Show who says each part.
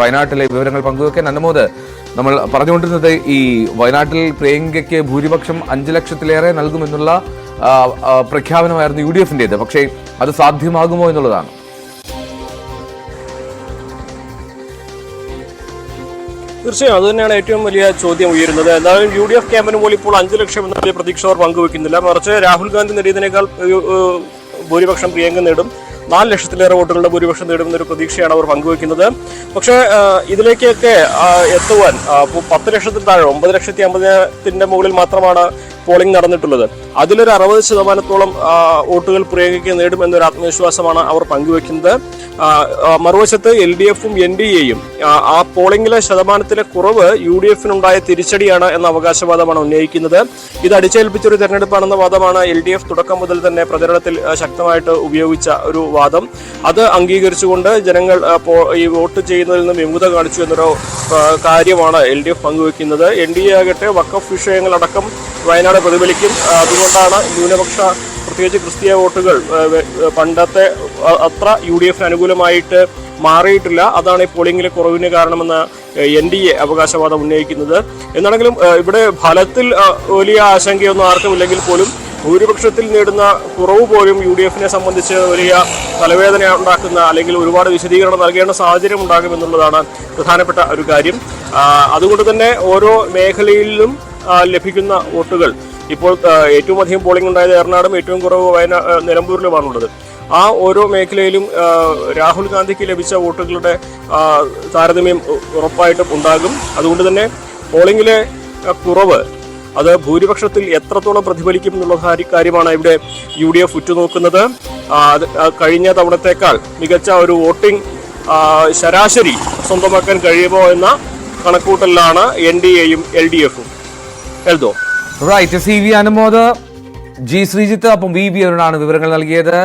Speaker 1: വയനാട്ടിലെ വിവരങ്ങൾ പങ്കുവെക്കാൻ. അനുമോദ്, നമ്മൾ പറഞ്ഞുകൊണ്ടിരുന്നത് ഈ വയനാട്ടിൽ പ്രിയങ്കയ്ക്ക് ഭൂരിപക്ഷം 5 ലക്ഷത്തിലേറെ നൽകുമെന്നുള്ള പ്രഖ്യാപനമായിരുന്നു UDF-ന്റേത്. പക്ഷേ അത് സാധ്യമാകുമോ എന്നുള്ളതാണ്.
Speaker 2: തീർച്ചയായും അത് തന്നെയാണ് ഏറ്റവും വലിയ ചോദ്യം ഉയരുന്നത്. എന്തായാലും UDF ക്യാമ്പിന് പോലും ഇപ്പോൾ 5 ലക്ഷം എന്ന വലിയ പ്രതീക്ഷ അവർ പങ്കുവെക്കുന്നില്ല. മറിച്ച് രാഹുൽ ഗാന്ധി നേടിയതിനേക്കാൾ ഭൂരിപക്ഷം പ്രിയങ്ക നേടും, 4 ലക്ഷത്തിലേറെ വോട്ടുകളുടെ ഭൂരിപക്ഷം നേടുമെന്നൊരു പ്രതീക്ഷയാണ് അവർ പങ്കുവെക്കുന്നത്. പക്ഷേ ഇതിലേക്കൊക്കെ എത്തുവാൻ 10 ലക്ഷത്തിൽ താഴെ 9,50,000 മുകളിൽ മാത്രമാണ് പോളിംഗ് നടന്നിട്ടുള്ളത്. അതിലൊരു 60% വോട്ടുകൾ പ്രിയങ്കയ്ക്ക് നേടുമെന്നൊരു ആത്മവിശ്വാസമാണ് അവർ പങ്കുവെക്കുന്നത്. മറുവശത്ത് LDF-ഉം NDA-യും ആ പോളിംഗിലെ ശതമാനത്തിലെ കുറവ് UDF-നുണ്ടായ തിരിച്ചടിയാണ് എന്ന അവകാശവാദമാണ് ഉന്നയിക്കുന്നത്. ഇത് അടിച്ചേൽപ്പിച്ചൊരു തെരഞ്ഞെടുപ്പാണെന്ന വാദമാണ് LDF തുടക്കം മുതൽ തന്നെ പ്രചരണത്തിൽ ശക്തമായിട്ട് ഉപയോഗിച്ച ഒരു വാദം. അത് അംഗീകരിച്ചുകൊണ്ട് ജനങ്ങൾ ഈ വോട്ട് ചെയ്യുന്നതിൽ നിന്ന് വിമുഖത കാണിച്ചു എന്നൊരു കാര്യമാണ് LDF പങ്കുവെക്കുന്നത്. NDA ആകട്ടെ വഖഫ് വിഷയങ്ങളടക്കം വയനാട് പ്രതിഫലിക്കും. അതുകൊണ്ടാണ് ന്യൂനപക്ഷ പ്രത്യേകിച്ച് ക്രിസ്തീയ വോട്ടുകൾ പണ്ടത്തെ അത്ര UDF-ന് അനുകൂലമായിട്ട് മാറിയിട്ടില്ല. അതാണ് ഈ പോളിംഗിലെ കുറവിന് കാരണമെന്ന് NDA അവകാശവാദം ഉന്നയിക്കുന്നത്. എന്നാണെങ്കിലും ഇവിടെ ഫലത്തിൽ വലിയ ആശങ്കയൊന്നും ആർക്കുമില്ലെങ്കിൽ പോലും ഭൂരിപക്ഷത്തിൽ നേടുന്ന കുറവ് പോലും UDF-നെ സംബന്ധിച്ച് വലിയ തലവേദന ഉണ്ടാക്കുന്ന അല്ലെങ്കിൽ ഒരുപാട് വിശദീകരണം നൽകേണ്ട സാഹചര്യം ഉണ്ടാകുമെന്നുള്ളതാണ് പ്രധാനപ്പെട്ട ഒരു കാര്യം. അതുകൊണ്ട് തന്നെ ഓരോ മേഖലയിലും ലഭിക്കുന്ന വോട്ടുകൾ ഇപ്പോൾ ഏറ്റവും അധികം പോളിംഗ് ഉണ്ടായത് എറണാകുളം, ഏറ്റവും കുറവ് നിലമ്പൂരിലുമാണുള്ളത്. ആ ഓരോ മേഖലയിലും രാഹുൽ ഗാന്ധിക്ക് ലഭിച്ച വോട്ടുകളുടെ താരതമ്യം ഉറപ്പായിട്ടും ഉണ്ടാകും. അതുകൊണ്ട് തന്നെ പോളിംഗിലെ കുറവ് അത് ഭൂരിപക്ഷത്തിൽ എത്രത്തോളം പ്രതിഫലിക്കും എന്നുള്ള കാര്യമാണ് ഇവിടെ UDF ഉറ്റുനോക്കുന്നത്. കഴിഞ്ഞ തവണത്തേക്കാൾ മികച്ച ഒരു വോട്ടിംഗ് ശരാശരി സ്വന്തമാക്കാൻ കഴിയുമോ എന്ന കണക്കൂട്ടലിലാണ് NDA-യും LDF-ഉം. Eldho
Speaker 1: right. CV Anumod, G Sreejith, അപ്പം VB അരുണാണ് വിവരങ്ങൾ നൽകിയത്.